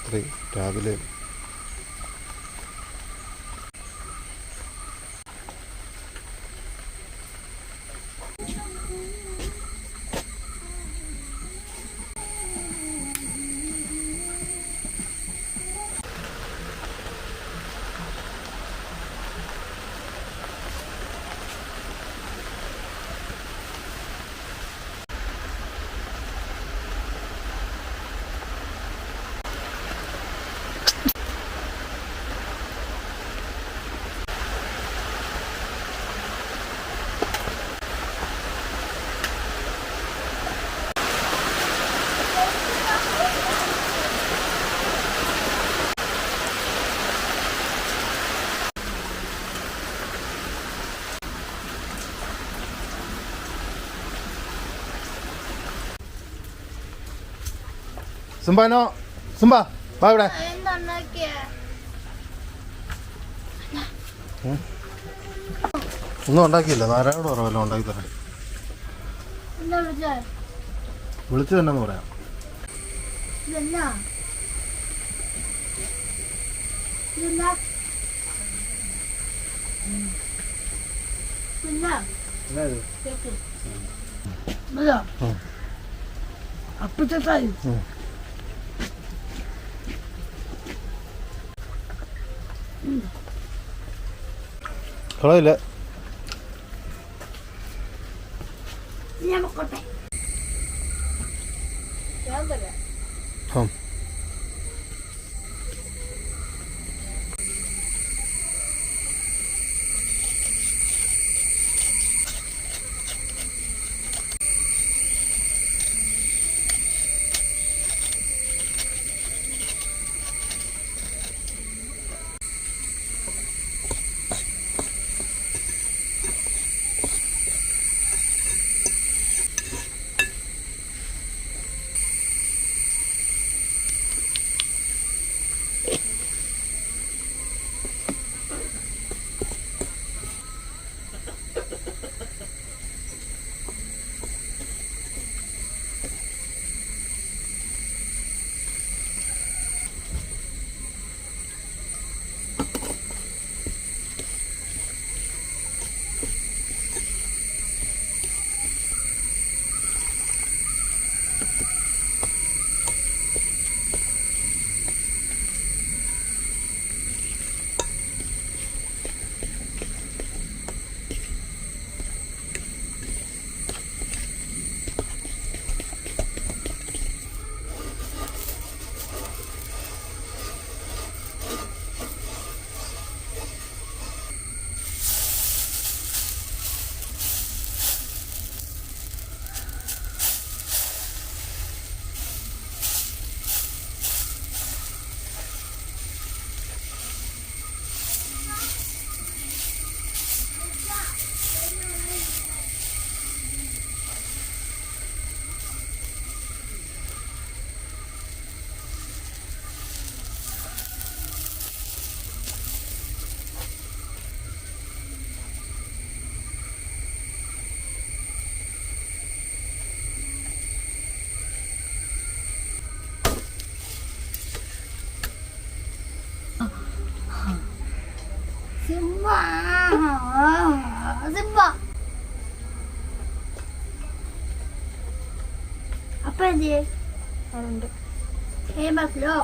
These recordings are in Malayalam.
രാത്രി രാവിലെ സിംബാനോ സിംബ വാ ഇവിടെ. ഒന്നും ഉണ്ടാക്കിയില്ല. നാരായണോട് പറയല്ലോ ഉണ്ടാക്കി തരാം. വിളിച്ചു തന്നെ പറയാം. കളയില്ല. അപ്പൊ എന്ത് ഫേമസിലോ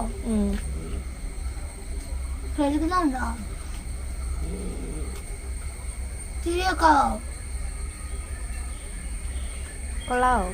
കഴിക്കുന്നുണ്ടോ? തിരിയൊക്കെ കൊള്ളാവോ?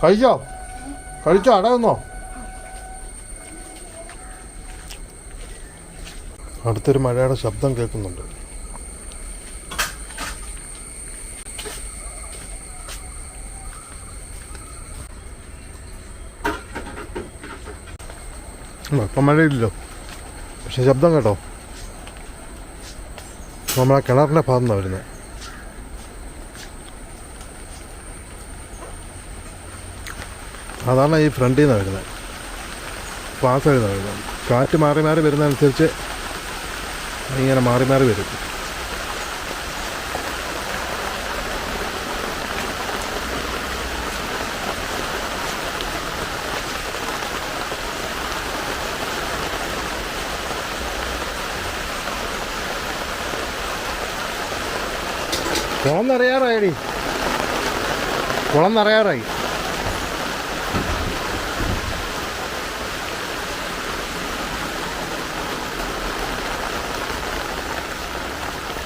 കഴിച്ചോ? കഴിച്ചോ? അടങ്ങുന്നോ? അടുത്തൊരു മഴയുടെ ശബ്ദം കേൾക്കുന്നുണ്ട്. ഇപ്പം മഴയില്ലല്ലോ, പക്ഷെ ശബ്ദം കേട്ടോ. നമ്മളെ കിണറിൻ്റെ ഭാഗത്തു നിന്നാണ് വരുന്നത്. അതാണ് ഈ ഫ്രണ്ടിൽ നിന്നാണ് വരുന്നത്, പാസ് വരുന്നതാണ് വരുന്നത്. കാറ്റ് മാറി മാറി വരുന്നതനുസരിച്ച് ഇങ്ങനെ മാറി മാറി വരും. കുളം നിറയാറായി, കുളം നിറയാറായി.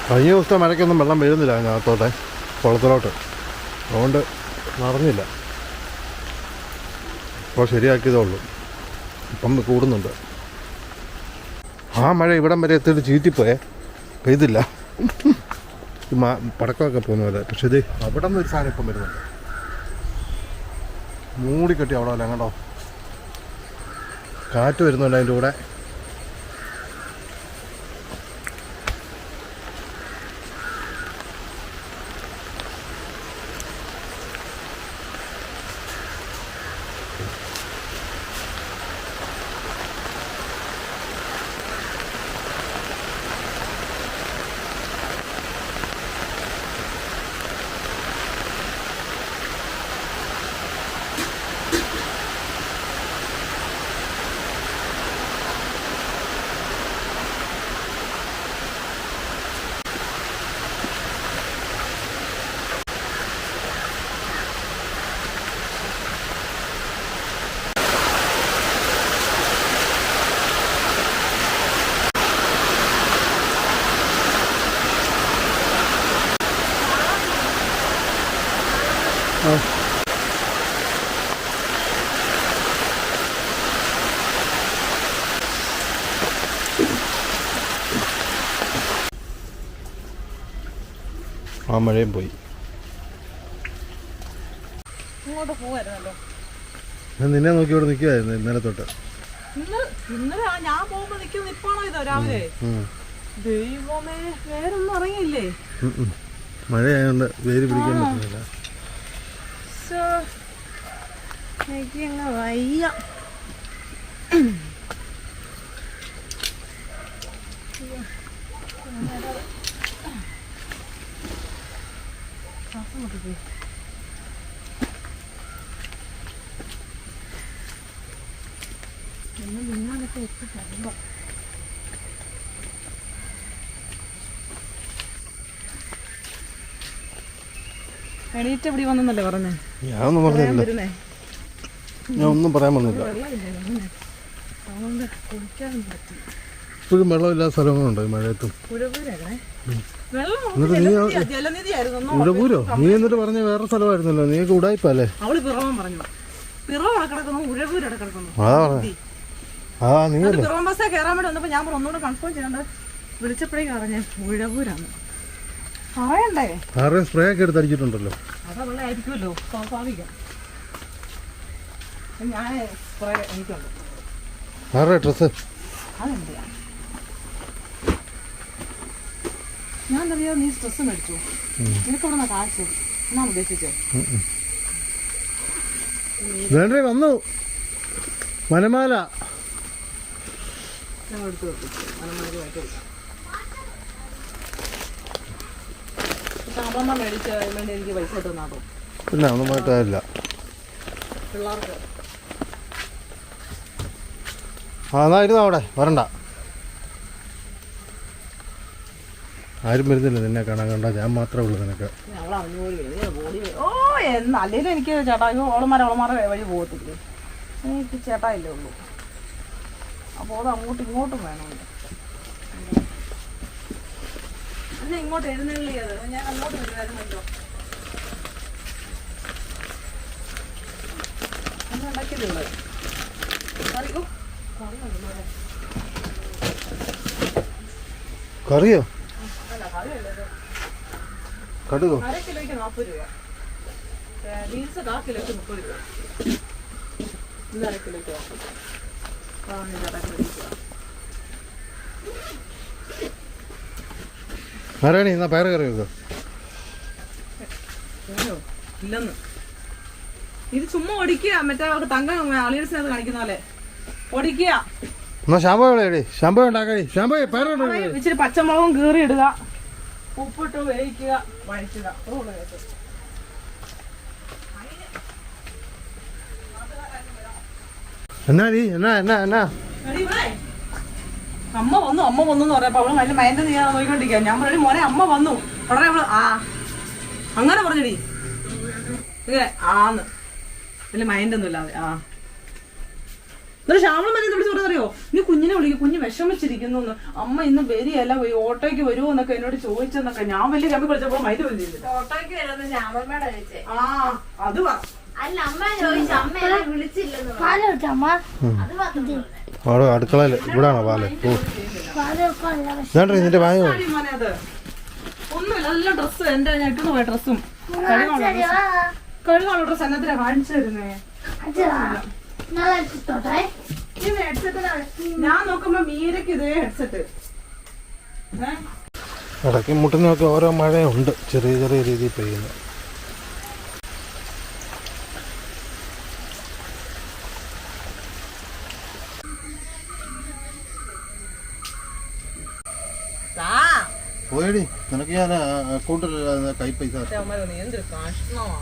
കഴിഞ്ഞ ദിവസത്തെ മഴയ്ക്കൊന്നും വെള്ളം വീഴുന്നില്ല അതിനകത്തോട്ടെ, കുളത്തിലോട്ട്. അതുകൊണ്ട് നിറഞ്ഞില്ല. ഇപ്പോൾ ശരിയാക്കിയതേ ഉള്ളൂ. ഇപ്പം കൂടുന്നുണ്ട്. ആ മഴ ഇവിടം വരെ എത്തിയിട്ട് ചീറ്റിപ്പോയേ, പെയ്തില്ല. പടക്കമൊക്കെ പോകുന്ന പോലെ. പക്ഷെ ഇത് അവിടെ നിന്ന് ഒരു സാധനം ഇപ്പം വരുന്നുണ്ട്, മൂടിക്കെട്ടി അവിടെ വല്ല കണ്ടോ. കാറ്റ് വരുന്നുണ്ട് അതിൻ്റെ കൂടെ. ആ മഴയും പോയി. ഇങ്ങോട്ട് പോവായിരുന്നല്ലോ. ഞാൻ നിന്നെ നോക്കി ഇവിടെ നിൽക്കുമായിരുന്നു ഇന്നലെ തൊട്ട്. ഇന്നലെ ഞാൻ പോകുമ്പോ നിൽക്കുന്ന നിപ്പാണോ ഇതോ രാവിലെ? ദൈവമേ, വേറൊന്നും ഇറങ്ങിയില്ലേ? മഴയായതുകൊണ്ട് വേര് പിടിക്കാൻ പറ്റുന്നില്ല. എനിക്കങ്ങ് വയ്യ. എണീറ്റ് ഇവിടെ വന്നല്ലേ പറഞ്ഞേ? ഞാനൊന്നും പറഞ്ഞില്ല, ഞാൻ ഒന്നും പറയാൻ വന്നില്ല. ഇപ്പോഴും വെള്ളമില്ലാത്ത സ്ഥലങ്ങളുണ്ടോ ഈ മഴയത്തും? ഉഴവൂരോ? നീ എന്നിട്ട് പറഞ്ഞ വേറെ സ്ഥലമായിരുന്നല്ലോ, നീക്ക് ഉടായിപ്പല്ലേ? അവള് പിറവം പറഞ്ഞു, പിറവം കിടക്കുന്നു, ഉഴവൂർ കിടക്കുന്നു. അതാ പറഞ്ഞേ. ആ നീയല്ലേ പിറവം ബസ്സേ കയറാൻ വേണ്ടി വന്നപ്പോ ഞാൻ ഒന്നുകൂടെ കൺഫേം ചെയ്യണ്ട. വിളിച്ചപ്പോഴേക്കും പറഞ്ഞ ഉഴവൂരാണ്. പറയണ്ടേ? ആരുടെയും സ്പ്രേ ഒക്കെ എടുത്തടിച്ചിട്ടുണ്ടല്ലോ. അതവളെ ആയിരിക്കുമല്ലോ, സ്വാഭാവികം. ഞാൻ സ്പ്രേ എനിക്കുണ്ട്. ആരുടെ ഡ്രസ്സ്? അതെന്താ ഞാൻ അറിയാ. നീ സ്ട്രെസ് മേടിച്ചു, നിനക്കവിടെ കാശ് എന്നാ ഉദ്ദേശിച്ചോ? വേണ്ടേ വന്നു വനമാല. ഞാൻ എടുത്തു സാമ്പമ്മ മേടിച്ച് വേണ്ടി എനിക്ക് പൈസ കിട്ടുന്നാട്ടോ. പിന്നെ ഒന്നും മാറ്റാനില്ല. പിള്ളേർക്ക് എന്നാ ഇരുന്നോ അവിടെ, വരണ്ട. ആരും വരുന്നില്ല നിന്നെ കാണാൻ. കണ്ട ഞാൻ മാത്രമേ ഉള്ളൂ നിനക്ക്. ഓ എന്ന് അല്ലെങ്കിലും എനിക്ക് ചേട്ടാ ഓളമാരെ വഴി പോകത്തില്ലേ, എനിക്ക് ചേട്ടാ ഇല്ലേ ഉള്ളൂ. അപ്പോൾ അത് അങ്ങോട്ടും ഇങ്ങോട്ടും വേണമല്ലോ. എന്നെ ഇങ്ങോട്ട് എഴുന്നള്ളിയത് ഞാൻ അങ്ങോട്ട് വരുമായിരുന്നല്ലോ. എന്നെ ഉണ്ടാക്കിയതേ അറിയോ? കറിയോ? അല്ല കറിയല്ലേ ഇത്. കടുകോ? അര കിലോയ്ക്ക് 40 രൂപ. ബീൻസ് 1/4 കിലോയ്ക്ക് 30 രൂപ. ഇത് അര കിലോയ്ക്ക് 40. നാരായണി എന്നാ പയറ് കറി വെക്കോ? ഇല്ലെന്ന് ഇത് ചുമ്മാ ഒടിക്കുക. മറ്റേ തങ്കം അളിയൻസിനകത്ത് കാണിക്കുന്ന പോലെ ഒടിക്കുക. എന്നാ ഷാമ്പോ എവിടെ? ഷാമ്പോ ഉണ്ടാക്കടി. ഷാമ്പോ പയറ് ഉണ്ടാക്കി. ഇച്ചിരി പച്ചമുളകും കീറി ഇടുക, ഉപ്പിട്ട് വേവിക്കുക, വഴിക്കുക. എന്നാടി എന്നാ എന്നാ എന്നാ അമ്മ വന്നു എന്ന് പറഞ്ഞപ്പോ അവള് അതിന്റെ മൈൻഡ് നീ നോക്കിക്കൊണ്ടിരിക്കുക. ഞാൻ പറഞ്ഞു മോനെ അമ്മ വന്നു. ഉടനെ അവള് അങ്ങനെ പറഞ്ഞടി. ഇങ്ങനെ ആന്ന് വലിയ മൈൻഡൊന്നും ഇല്ലാതെ എന്നിട്ട് ശ്യാമളം മനെ വിളിച്ച് പറഞ്ഞറിയോ, നീ കുഞ്ഞിനെ വിളിക്കും, കുഞ്ഞ് വിഷമിച്ചിരിക്കുന്നു. അമ്മ ഇന്ന് വരികയല്ല, ഓട്ടോയ്ക്ക് വരുമോ എന്നൊക്കെ എന്നോട് ചോദിച്ചെന്നൊക്കെ. ഞാൻ വലിയ കമ്പി വിളിച്ചപ്പോ മൈൻഡ് വിളിച്ചില്ല. ഓട്ടോയ്ക്ക് വരുമെന്ന് ശ്യാമമ്മയുടെ ചോദിച്ചേ. അത് പറ. അല്ല അമ്മ ചോദിച്ചു, അമ്മ വിളിച്ചില്ലെന്ന് പറഞ്ഞു. പാല് വെച്ചോ അമ്മ? അത് പറഞ്ഞു. അവിടെ അടുക്കളയിൽ ഇവിടാണോ പാല്? ഓ പാല് വെക്കാനല്ല ഇതാണ്ടി നിന്റെ വാങ്ങി. മോനെ അത് ഒന്നുമില്ല, നല്ല ഡ്രസ്സ് എന്റെ ഞാൻ ഇട്ടുന്ന പോയ ഡ്രസ്സും കഴുകാനുള്ള ഡ്രസ്സ് എന്നത്തിനാ കാണിച്ചു തരുന്നേ. ഞാൻ നോക്കുമ്പോ മീരക്ക് ഇതേ ഹെഡ്സെറ്റ്. ഇടയ്ക്ക് മുട്ടുന്നൊക്കെ ഓരോ മഴയുണ്ട്, ചെറിയ ചെറിയ രീതിയിൽ പെയ്യുന്നു. പോയടി, നിനക്ക് ഞാൻ അക്കൗണ്ടിൽ കൈ പൈസ. എന്തൊരു കഷ്ണമാ.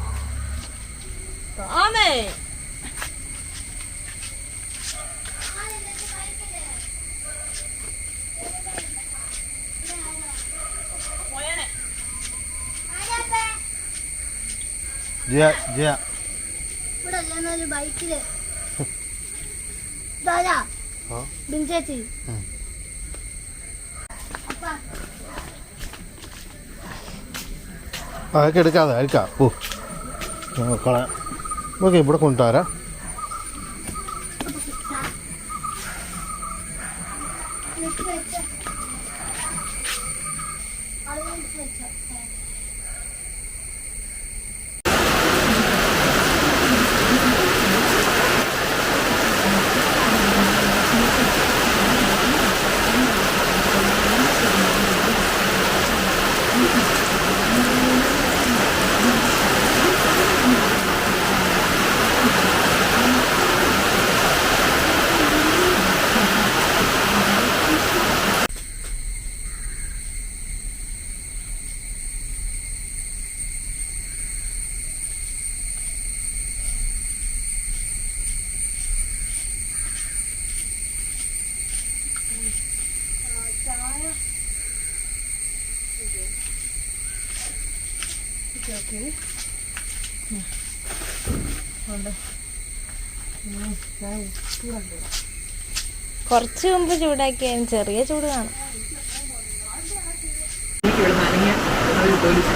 ഇവിടെ അല്ലെന്നൊരു ബൈക്കില് ദാദാ ബിഞ്ചേച്ചി അതൊക്കെ എടുക്കാതെ അയക്കാം. ഓ കളയാം. ഓക്കെ, ഇവിടെ കൊണ്ടുവരാം. കുറച്ച് മുമ്പ് ചൂടാക്കിയാലും ചെറിയ ചൂട് കാണും. എനിക്ക് ഇവിടെ നനഞ്ഞ ഒരു പോലീസ്